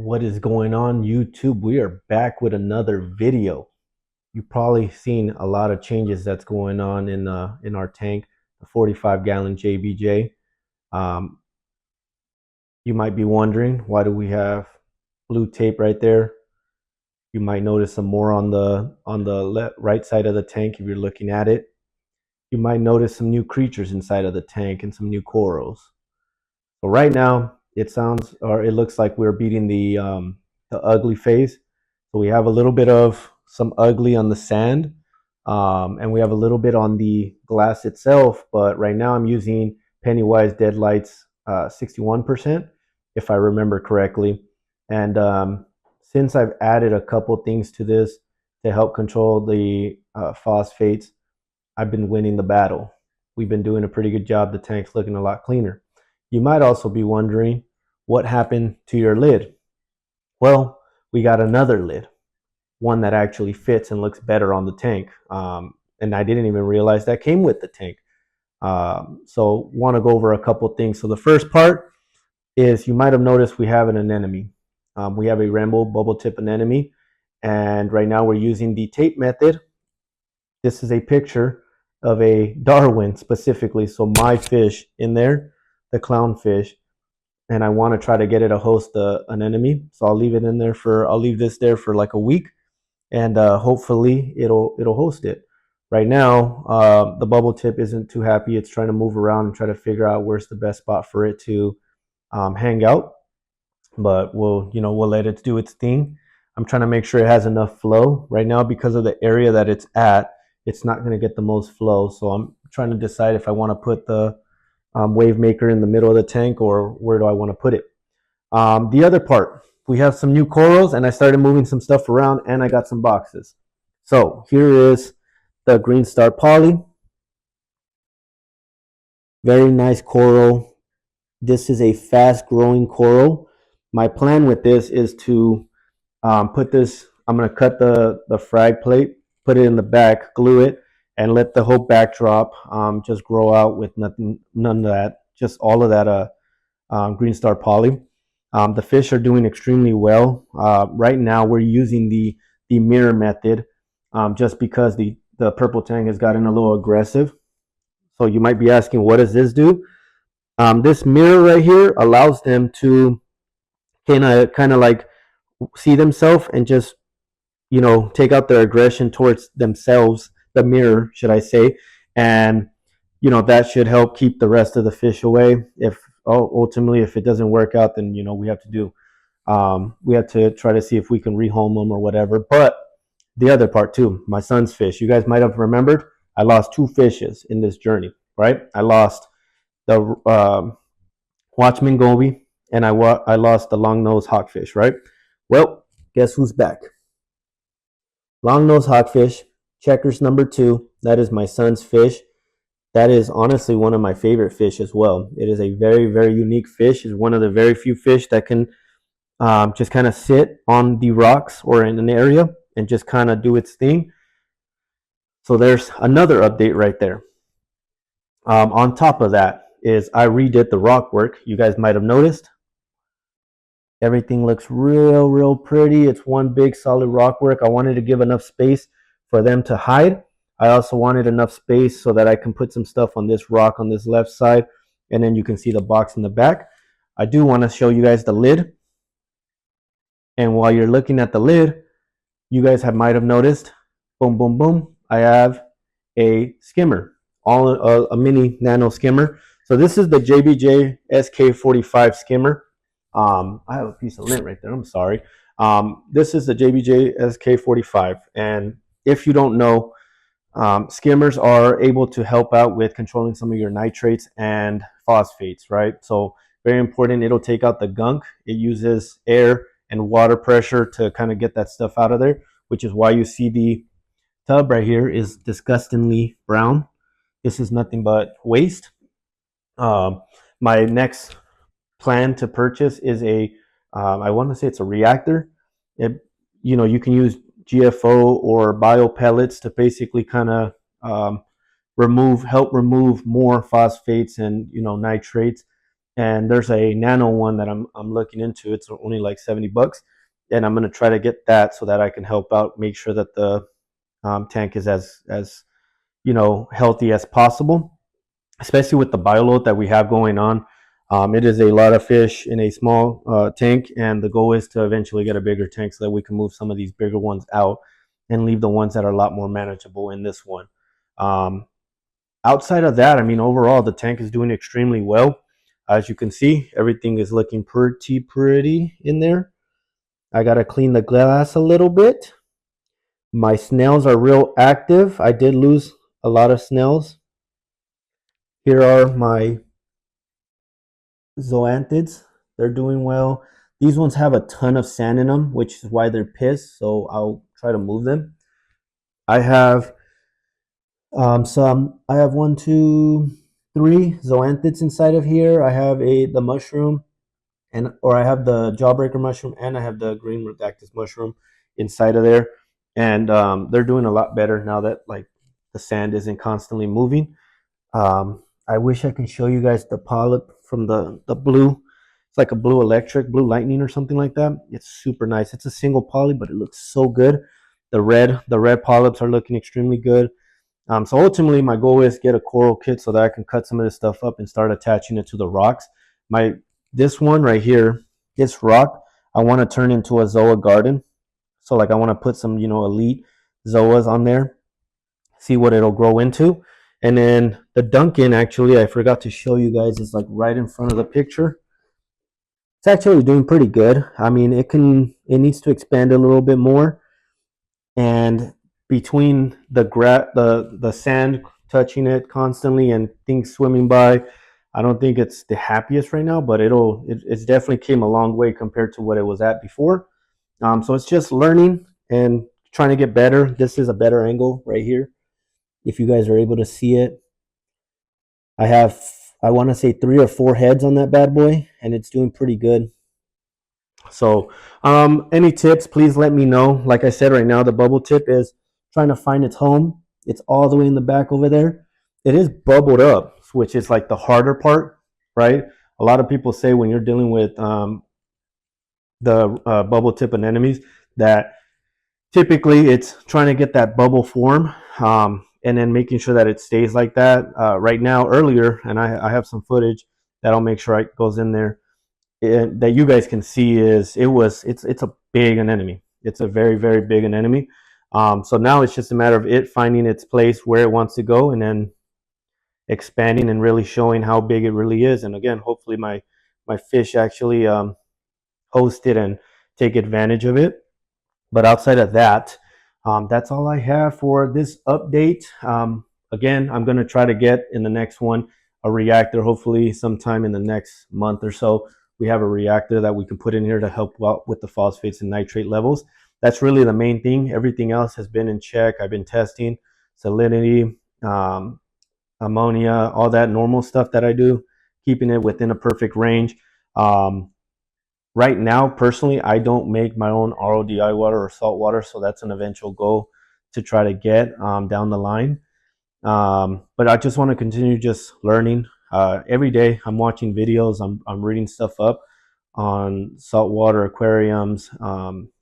What is going on, YouTube? We are back with another video. You've probably seen a lot of changes that's going on in our tank, the 45-gallon JBJ. Um, you might be wondering, why do we have blue tape right there? You might notice some more on the right side of the tank if you're looking at it. You might notice some new creatures inside of the tank and some new corals. So right now, it looks like we're beating the ugly phase. So we have a little bit of some ugly on the sand, and we have a little bit on the glass itself. But right now, I'm using Pennywise Deadlights 61%, if I remember correctly. And since I've added a couple things to this to help control the phosphates, I've been winning the battle. We've been doing a pretty good job. The tank's looking a lot cleaner. You might also be wondering what happened to your lid. Well, we got another lid, one that actually fits and looks better on the tank. And I didn't even realize that came with the tank. So want to go over a couple things. So the first part is, you might have noticed we have an anemone. We have a rainbow bubble tip anemone, and right now we're using the tape method. This is a picture of a Darwin specifically, so my fish in there, the clownfish, and I want to try to get it to host an anemone. So I'll leave this there for like a week, and hopefully it'll host it. Right now, the bubble tip isn't too happy. It's trying to move around and try to figure out where's the best spot for it to hang out. But we'll let it do its thing. I'm trying to make sure it has enough flow. Right now, because of the area that it's at, it's not going to get the most flow. So I'm trying to decide if I want to put the wave maker in the middle of the tank, or where do I want to put it. The other part, we have some new corals, and I started moving some stuff around, and I got some boxes. So here is the green star poly. Very nice coral. This is a fast growing coral. My plan with this is to put this, I'm going to cut the frag plate, put it in the back, glue it, and let the whole backdrop just grow out with none of that, just all of that green star poly. The fish are doing extremely well. Right now we're using the mirror method, just because the purple tang has gotten a little aggressive. So you might be asking, what does this do? This mirror right here allows them to kind of like see themselves and just take out their aggression towards themselves, the mirror, should I say, and that should help keep the rest of the fish away. If ultimately if it doesn't work out, then we have to try to see if we can rehome them or whatever. But the other part too, my son's fish, you guys might have remembered, I lost 2 fishes in this journey, right? I lost the Watchman goby, and I lost the long-nosed hawkfish, right? Well, guess who's back? Long-nosed hawkfish, checkers number 2. That is my son's fish. That is honestly one of my favorite fish as well. It is a very, very unique fish. It's one of the very few fish that can just kind of sit on the rocks or in an area and just kind of do its thing. So there's another update right there. On top of that is I redid the rock work. You guys might have noticed. Everything looks real pretty. It's one big solid rock work. I wanted to give enough space for them to hide. I also wanted enough space so that I can put some stuff on this rock on this left side, and then you can see the box in the back. I do want to show you guys the lid. And while you're looking at the lid, you guys might have noticed, boom, boom, boom, I have a skimmer, a mini nano skimmer. So this is the JBJ SK45 skimmer. I have a piece of lint right there. I'm sorry. This is the JBJ SK45, and if you don't know, skimmers are able to help out with controlling some of your nitrates and phosphates, right? So very important. It'll take out the gunk. It uses air and water pressure to kind of get that stuff out of there, which is why you see the tub right here is disgustingly brown. This is nothing but waste. My next plan to purchase is I want to say it's a reactor. You can use GFO or bio pellets to basically kind of help remove more phosphates and nitrates, and there's a nano one that I'm looking into. It's only like $70, and I'm gonna try to get that so that I can help out, make sure that the tank is as healthy as possible, especially with the bioload that we have going on. It is a lot of fish in a small tank, and the goal is to eventually get a bigger tank so that we can move some of these bigger ones out and leave the ones that are a lot more manageable in this one. Um, Outside of that, I mean, overall, the tank is doing extremely well. As you can see, everything is looking pretty in there. I got to clean the glass a little bit. My snails are real active. I did lose a lot of snails. Here are my zoanthids. They're doing well. These ones have a ton of sand in them, which is why they're pissed. So I'll try to move them. I have some. I have one, two, three zoanthids inside of here. I have the mushroom, or I have the jawbreaker mushroom, and I have the green redactus mushroom inside of there, and they're doing a lot better now that like the sand isn't constantly moving. I wish I could show you guys the polyp from the blue. It's like a blue electric, blue lightning or something like that. It's super nice. It's a single poly, but it looks so good. The red polyps are looking extremely good. So ultimately, my goal is get a coral kit so that I can cut some of this stuff up and start attaching it to the rocks. This one right here, this rock, I want to turn into a zoa garden. So like I want to put some elite zoas on there, see what it'll grow into. And then the Duncan, actually, I forgot to show you guys, is like right in front of the picture. It's actually doing pretty good. I mean, it needs to expand a little bit more. And between the sand touching it constantly and things swimming by, I don't think it's the happiest right now, but it's definitely came a long way compared to what it was at before. So it's just learning and trying to get better. This is a better angle right here. If you guys are able to see it, I want to say 3 or 4 heads on that bad boy, and it's doing pretty good. So any tips, please let me know. Like I said, right now the bubble tip is trying to find its home. It's all the way in the back over there. It is bubbled up, which is like the harder part, right? A lot of people say when you're dealing with the bubble tip anemones that typically it's trying to get that bubble form, and then making sure that it stays like that. Right now, earlier, and I have some footage that I'll make sure it goes in there, that you guys can see, it's a big anemone. It's a very big anemone. So now it's just a matter of it finding its place where it wants to go, and then expanding and really showing how big it really is. And again, hopefully my fish actually host it and take advantage of it. But outside of that, that's all I have for this update. Again, I'm going to try to get in the next one a reactor, hopefully sometime in the next month or so. We have a reactor that we can put in here to help out with the phosphates and nitrate levels. That's really the main thing. Everything else has been in check. I've been testing salinity, ammonia, all that normal stuff that I do, keeping it within a perfect range. Right now, personally, I don't make my own RODI water or salt water, so that's an eventual goal to try to get down the line. But I just want to continue just learning. Every day I'm watching videos, I'm reading stuff up on saltwater aquariums.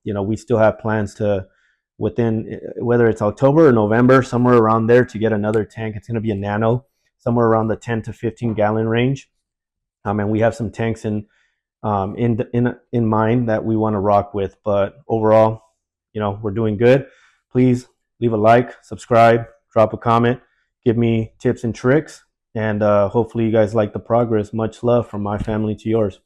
We still have plans to, within, whether it's October or November, somewhere around there, to get another tank. It's going to be a nano, somewhere around the 10 to 15 gallon range. And we have some tanks in mind that we want to rock with. But overall, we're doing good. Please leave a like, subscribe, drop a comment, give me tips and tricks, and hopefully you guys like the progress. Much love from my family to yours.